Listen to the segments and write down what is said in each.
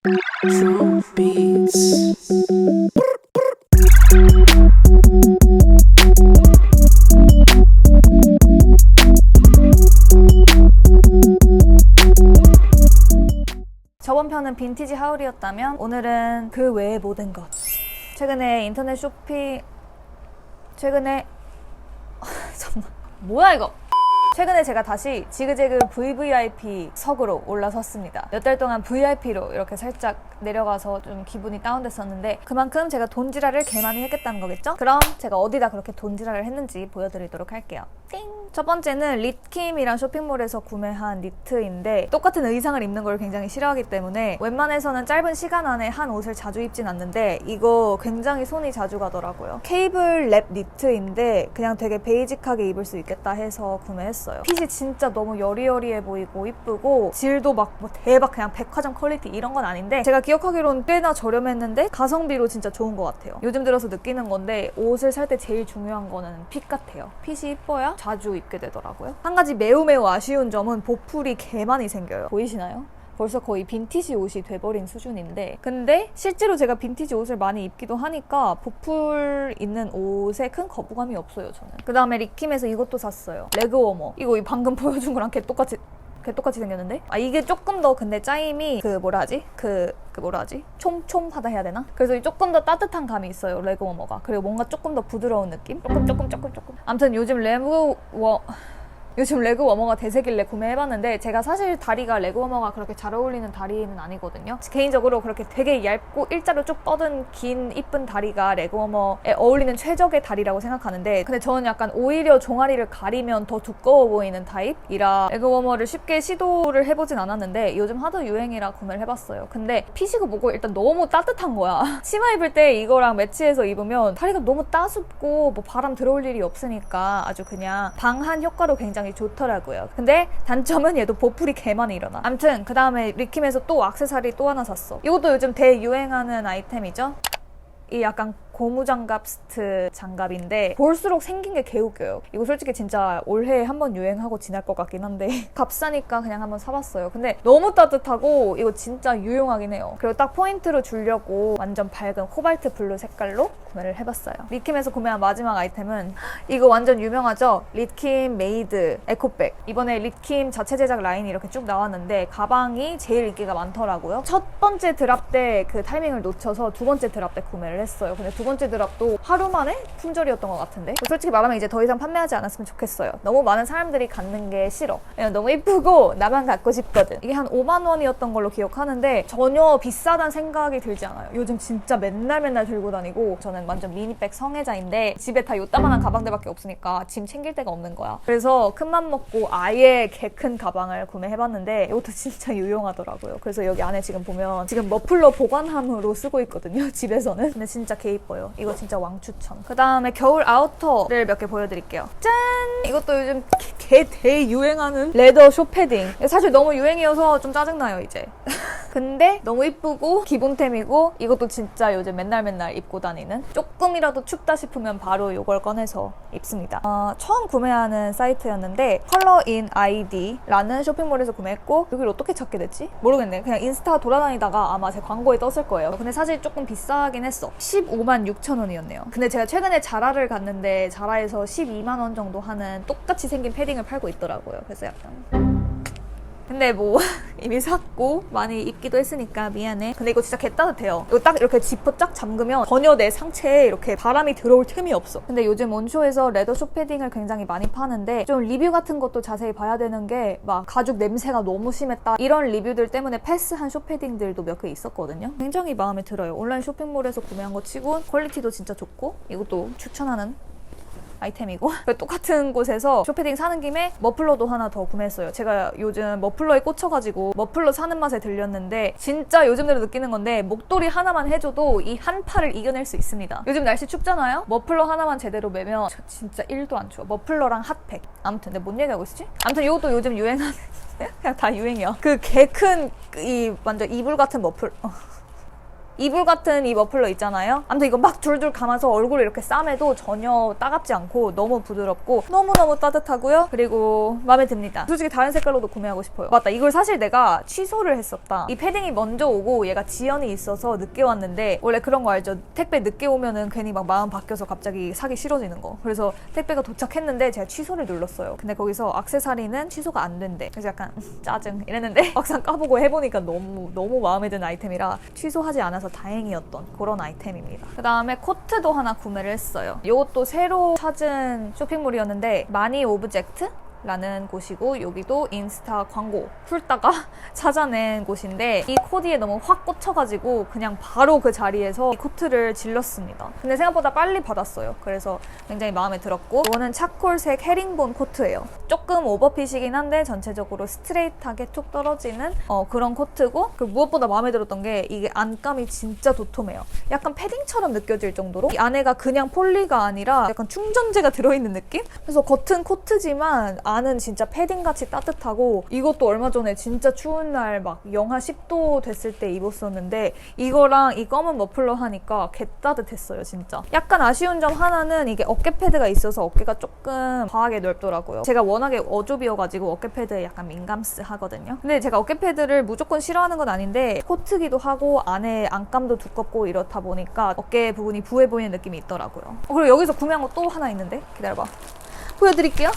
True beats. 저번 편은 빈티지 하울이었다면 오늘은 그 외의 모든 것. 최근에 인터넷 쇼핑... 잠깐만 뭐야 이거. 최근에 제가 다시 지그재그 VVIP 석으로 올라섰습니다. 몇 달 동안 VIP로 이렇게 살짝 내려가서 좀 기분이 다운됐었는데 그만큼 제가 돈지랄을 개 많이 했겠다는 거겠죠? 그럼 제가 어디다 그렇게 돈지랄을 했는지 보여드리도록 할게요. 띵! 첫 번째는 릿킴이란 쇼핑몰에서 구매한 니트인데 똑같은 의상을 입는 걸 굉장히 싫어하기 때문에 웬만해서는 짧은 시간 안에 한 옷을 자주 입진 않는데 이거 굉장히 손이 자주 가더라고요. 케이블 랩 니트인데 그냥 되게 베이직하게 입을 수 있겠다 해서 구매했어요. 핏이 진짜 너무 여리여리해 보이고 이쁘고 질도 막 뭐 대박 그냥 백화점 퀄리티 이런 건 아닌데 제가 기억하기로는 꽤나 저렴했는데 가성비로 진짜 좋은 것 같아요. 요즘 들어서 느끼는 건데 옷을 살 때 제일 중요한 거는 핏 같아요. 핏이 이뻐야 자주 입게 되더라고요. 한 가지 매우 아쉬운 점은 보풀이 개 많이 생겨요. 보이시나요? 벌써 거의 빈티지 옷이 돼버린 수준인데 근데 실제로 제가 빈티지 옷을 많이 입기도 하니까 보풀 있는 옷에 큰 거부감이 없어요 저는. 그 다음에 릿킴에서 이것도 샀어요. 레그 워머. 이거 방금 보여준 거랑 개똑같이 생겼는데? 아 이게 조금 더 근데 짜임이 촘촘하다 해야 되나? 그래서 조금 더 따뜻한 감이 있어요 레그 워머가. 그리고 뭔가 조금 더 부드러운 느낌? 조금 아무튼 요즘 레그 워머가 대세길래 구매해봤는데 제가 사실 다리가 레그 워머가 그렇게 잘 어울리는 다리는 아니거든요. 개인적으로 그렇게 되게 얇고 일자로 쭉 뻗은 긴 이쁜 다리가 레그 워머에 어울리는 최적의 다리라고 생각하는데 근데 저는 약간 오히려 종아리를 가리면 더 두꺼워 보이는 타입이라 레그 워머를 쉽게 시도를 해보진 않았는데 요즘 하도 유행이라 구매를 해봤어요. 근데 핏이고 뭐고 일단 너무 따뜻한 거야. 치마 입을 때 이거랑 매치해서 입으면 다리가 너무 따숩고 뭐 바람 들어올 일이 없으니까 아주 그냥 방한 효과로 굉장히 좋더라고요. 근데 단점은 얘도 보풀이 개 많이 일어나. 암튼 그 다음에 릿킴에서 또 액세서리 또 하나 샀어. 이것도 요즘 대유행하는 아이템이죠. 이 약간 고무장갑 스트 장갑인데 볼수록 생긴 게 개웃겨요. 이거 솔직히 진짜 올해 한번 유행하고 지날 것 같긴 한데 값싸니까 그냥 한번 사봤어요. 근데 너무 따뜻하고 이거 진짜 유용하긴 해요. 그리고 딱 포인트로 주려고 완전 밝은 코발트 블루 색깔로 구매를 해봤어요. 릿킴에서 구매한 마지막 아이템은 이거 완전 유명하죠? 릿킴 메이드 에코백. 이번에 릿킴 자체 제작 라인이 이렇게 쭉 나왔는데 가방이 제일 인기가 많더라고요. 첫 번째 드랍 때 그 타이밍을 놓쳐서 두 번째 드랍 때 구매를 했어요. 근데 두 번째 드랍도 하루 만에 품절이었던 것 같은데 솔직히 말하면 이제 더 이상 판매하지 않았으면 좋겠어요. 너무 많은 사람들이 갖는 게 싫어. 왜냐면 너무 이쁘고 나만 갖고 싶거든. 이게 한 5만 원이었던 걸로 기억하는데 전혀 비싸단 생각이 들지 않아요. 요즘 진짜 맨날 들고 다니고 저는 완전 미니백 성애자인데 집에 다 요따만한 가방들밖에 없으니까 짐 챙길 데가 없는 거야. 그래서 큰맘 먹고 아예 개 큰 가방을 구매해봤는데 이것도 진짜 유용하더라고요. 그래서 여기 안에 지금 보면 지금 머플러 보관함으로 쓰고 있거든요 집에서는. 근데 진짜 개 이뻐요. 이거 진짜 왕추천. 그 다음에 겨울 아우터를 몇 개 보여드릴게요. 짠! 이것도 요즘 개 대유행하는 레더 쇼패딩. 사실 너무 유행이어서 좀 짜증나요 이제. 근데 너무 이쁘고 기본템이고 이것도 진짜 요즘 맨날 입고 다니는, 조금이라도 춥다 싶으면 바로 이걸 꺼내서 입습니다. 처음 구매하는 사이트였는데 컬러인 아이디라는 쇼핑몰에서 구매했고 여기를 어떻게 찾게 됐지? 모르겠네. 그냥 인스타 돌아다니다가 아마 제 광고에 떴을 거예요. 근데 사실 조금 비싸긴 했어. 15만 6천 원이었네요. 근데 제가 최근에 자라를 갔는데 자라에서 12만 원 정도 하는 똑같이 생긴 패딩을 팔고 있더라고요. 그래서 약간 근데 뭐 이미 샀고 많이 입기도 했으니까 미안해. 근데 이거 진짜 개 따뜻해요. 이거 딱 이렇게 지퍼 쫙 잠그면 전혀 내 상체에 이렇게 바람이 들어올 틈이 없어. 근데 요즘 온쇼에서 레더 쇼패딩을 굉장히 많이 파는데 좀 리뷰 같은 것도 자세히 봐야 되는 게 막 가죽 냄새가 너무 심했다 이런 리뷰들 때문에 패스한 쇼패딩들도 몇 개 있었거든요. 굉장히 마음에 들어요. 온라인 쇼핑몰에서 구매한 거 치고 퀄리티도 진짜 좋고 이것도 추천하는 아이템이고 똑같은 곳에서 쇼패딩 사는 김에 머플러도 하나 더 구매했어요. 제가 요즘 머플러에 꽂혀가지고 머플러 사는 맛에 들렸는데 진짜 요즘 들어 느끼는 건데 목도리 하나만 해줘도 이 한파를 이겨낼 수 있습니다. 요즘 날씨 춥잖아요? 머플러 하나만 제대로 매면 저 진짜 1도 안 추워. 머플러랑 핫팩. 아무튼 내가 뭔 얘기하고 있었지? 아무튼 이것도 요즘 유행하는 그냥 다 유행이야. 그 개 큰 이 완전 이불 같은 머플 이불 같은 이 머플러 있잖아요. 아무튼 이거 막 둘둘 감아서 얼굴을 이렇게 싸매도 전혀 따갑지 않고 너무 부드럽고 너무너무 따뜻하고요. 그리고 마음에 듭니다. 솔직히 다른 색깔로도 구매하고 싶어요. 맞다, 이걸 사실 내가 취소를 했었다. 이 패딩이 먼저 오고 얘가 지연이 있어서 늦게 왔는데, 원래 그런 거 알죠? 택배 늦게 오면은 괜히 막 마음 바뀌어서 갑자기 사기 싫어지는 거. 그래서 택배가 도착했는데 제가 취소를 눌렀어요. 근데 거기서 액세서리는 취소가 안 된대. 그래서 약간 짜증 이랬는데 막상 까보고 해보니까 너무 마음에 드는 아이템이라 취소하지 않아서 다행이었던 그런 아이템입니다. 그 다음에 코트도 하나 구매를 했어요. 이것도 새로 찾은 쇼핑몰이었는데 마니 오브젝트? 라는 곳이고, 여기도 인스타 광고 풀다가 찾아낸 곳인데, 이 코디에 너무 확 꽂혀가지고 그냥 바로 그 자리에서 이 코트를 질렀습니다. 근데 생각보다 빨리 받았어요. 그래서 굉장히 마음에 들었고, 이거는 차콜색 헤링본 코트예요. 조금 오버핏이긴 한데 전체적으로 스트레이트하게 툭 떨어지는 그런 코트고, 그리고 무엇보다 마음에 들었던 게 이게 안감이 진짜 도톰해요. 약간 패딩처럼 느껴질 정도로 이 안에가 그냥 폴리가 아니라 약간 충전재가 들어있는 느낌? 그래서 겉은 코트지만 안은 진짜 패딩같이 따뜻하고, 이것도 얼마 전에 진짜 추운 날 막 영하 10도 됐을 때 입었었는데 이거랑 이 검은 머플러 하니까 개 따뜻했어요 진짜. 약간 아쉬운 점 하나는 이게 어깨 패드가 있어서 어깨가 조금 과하게 넓더라고요. 제가 워낙에 어좁이어가지고 어깨 패드에 약간 민감스 하거든요. 근데 제가 어깨 패드를 무조건 싫어하는 건 아닌데 코트기도 하고 안에 안감도 두껍고 이렇다 보니까 어깨 부분이 부해 보이는 느낌이 있더라고요. 그리고 여기서 구매한 거 또 하나 있는데 기다려봐, 보여드릴게요.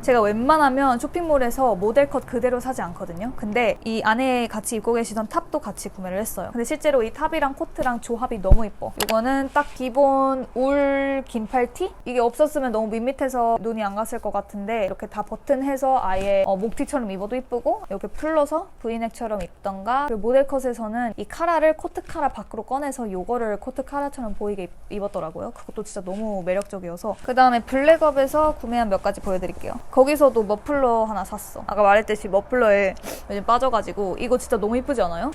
제가 웬만하면 쇼핑몰에서 모델 컷 그대로 사지 않거든요. 근데 이 안에 같이 입고 계시던 탑도 같이 구매를 했어요. 근데 실제로 이 탑이랑 코트랑 조합이 너무 이뻐. 이거는 딱 기본 울 긴팔티? 이게 없었으면 너무 밋밋해서 눈이 안 갔을 것 같은데, 이렇게 다 버튼해서 아예 목티처럼 입어도 이쁘고, 이렇게 풀러서 브이넥처럼 입던가, 그리고 모델 컷에서는 이 카라를 코트 카라 밖으로 꺼내서 요거를 코트 카라처럼 보이게 입었더라고요. 그것도 진짜 너무 매력적이어서. 그 다음에 블랙업에서 구매한 몇 가지 보여드릴게요. 거기서도 머플러 하나 샀어. 아까 말했듯이 머플러에 요즘 빠져가지고 이거 진짜 너무 이쁘지 않아요?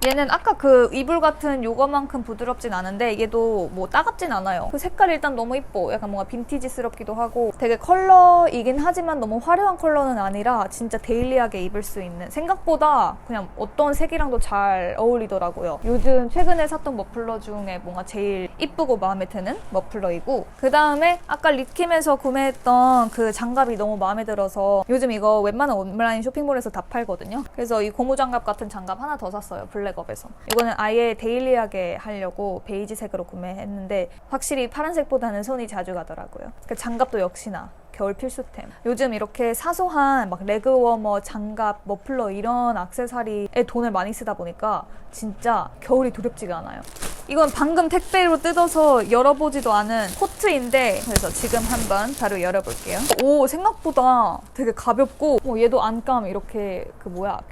얘는 아까 그 이불 같은 요거만큼 부드럽진 않은데 얘도 뭐 따갑진 않아요. 그 색깔이 일단 너무 이뻐. 약간 뭔가 빈티지스럽기도 하고 되게 컬러이긴 하지만 너무 화려한 컬러는 아니라 진짜 데일리하게 입을 수 있는, 생각보다 그냥 어떤 색이랑도 잘 어울리더라고요. 요즘 최근에 샀던 머플러 중에 뭔가 제일 이쁘고 마음에 드는 머플러이고, 그 다음에 아까 립킴에서 구매했던 그 장갑이 너무 마음에 들어서 요즘 이거 웬만한 온라인 쇼핑몰에서 다 팔거든요. 그래서 이 고무장갑 같은 장갑 하나 더 샀어요. 블랙 업에서. 이거는 아예 데일리하게 하려고 베이지색으로 구매했는데 확실히 파란색보다는 손이 자주 가더라고요. 그 장갑도 역시나 겨울 필수템. 요즘 이렇게 사소한 막 레그워머, 장갑, 머플러 이런 액세서리에 돈을 많이 쓰다 보니까 진짜 겨울이 두렵지가 않아요. 이건 방금 택배로 뜯어서 열어보지도 않은 코트인데, 그래서 지금 한번 바로 열어볼게요. 오, 생각보다 되게 가볍고, 얘도 안감 이렇게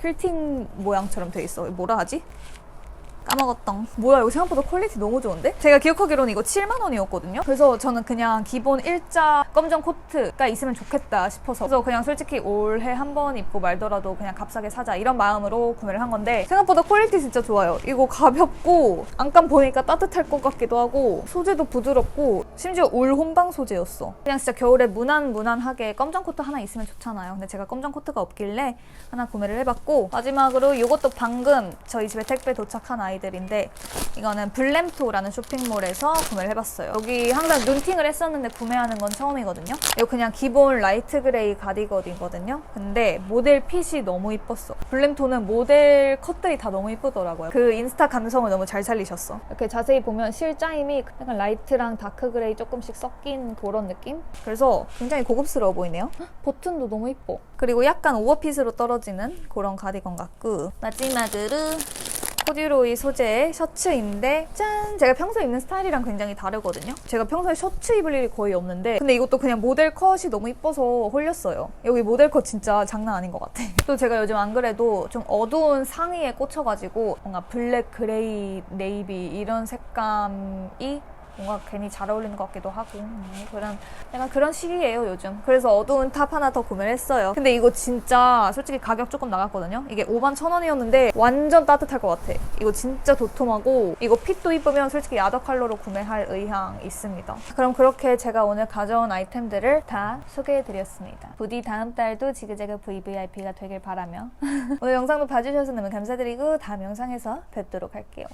퀼팅 모양처럼 돼 있어. 뭐라 하지? 까먹었던. 뭐야, 이거 생각보다 퀄리티 너무 좋은데? 제가 기억하기로는 이거 7만 원이었거든요. 그래서 저는 그냥 기본 일자 검정 코트가 있으면 좋겠다 싶어서, 그래서 그냥 솔직히 올해 한 번 입고 말더라도 그냥 값싸게 사자 이런 마음으로 구매를 한 건데, 생각보다 퀄리티 진짜 좋아요. 이거 가볍고 안감 보니까 따뜻할 것 같기도 하고 소재도 부드럽고 심지어 울 혼방 소재였어. 그냥 진짜 겨울에 무난하게 검정 코트 하나 있으면 좋잖아요. 근데 제가 검정 코트가 없길래 하나 구매를 해봤고, 마지막으로 이것도 방금 저희 집에 택배 도착한 아이들인데, 이거는 블램토라는 쇼핑몰에서 구매를 해봤어요. 여기 항상 눈팅을 했었는데 구매하는 건 처음이거든요. 이거 그냥 기본 라이트 그레이 가디건이거든요. 근데 모델 핏이 너무 이뻤어. 블램토는 모델 컷들이 다 너무 이쁘더라고요. 그 인스타 감성을 너무 잘 살리셨어. 이렇게 자세히 보면 실짜임이 약간 라이트랑 다크 그레이 조금씩 섞인 그런 느낌? 그래서 굉장히 고급스러워 보이네요. 버튼도 너무 이뻐. 그리고 약간 오버핏으로 떨어지는 그런 가디건 같고, 마지막으로 코듀로이 소재의 셔츠인데, 짠! 제가 평소에 입는 스타일이랑 굉장히 다르거든요. 제가 평소에 셔츠 입을 일이 거의 없는데, 근데 이것도 그냥 모델 컷이 너무 이뻐서 홀렸어요. 여기 모델 컷 진짜 장난 아닌 것 같아. 또 제가 요즘 안 그래도 좀 어두운 상의에 꽂혀가지고 뭔가 블랙, 그레이, 네이비 이런 색감이 뭔가 괜히 잘 어울리는 것 같기도 하고 약간 그런 시기예요 요즘. 그래서 어두운 탑 하나 더 구매를 했어요. 근데 이거 진짜 솔직히 가격 조금 나갔거든요. 이게 51,000원이었는데 완전 따뜻할 것 같아. 이거 진짜 도톰하고 이거 핏도 이쁘면 솔직히 야더 컬러로 구매할 의향 있습니다. 그럼 그렇게 제가 오늘 가져온 아이템들을 다 소개해드렸습니다. 부디 다음 달도 지그재그 VVIP가 되길 바라며 오늘 영상도 봐주셔서 너무 감사드리고 다음 영상에서 뵙도록 할게요.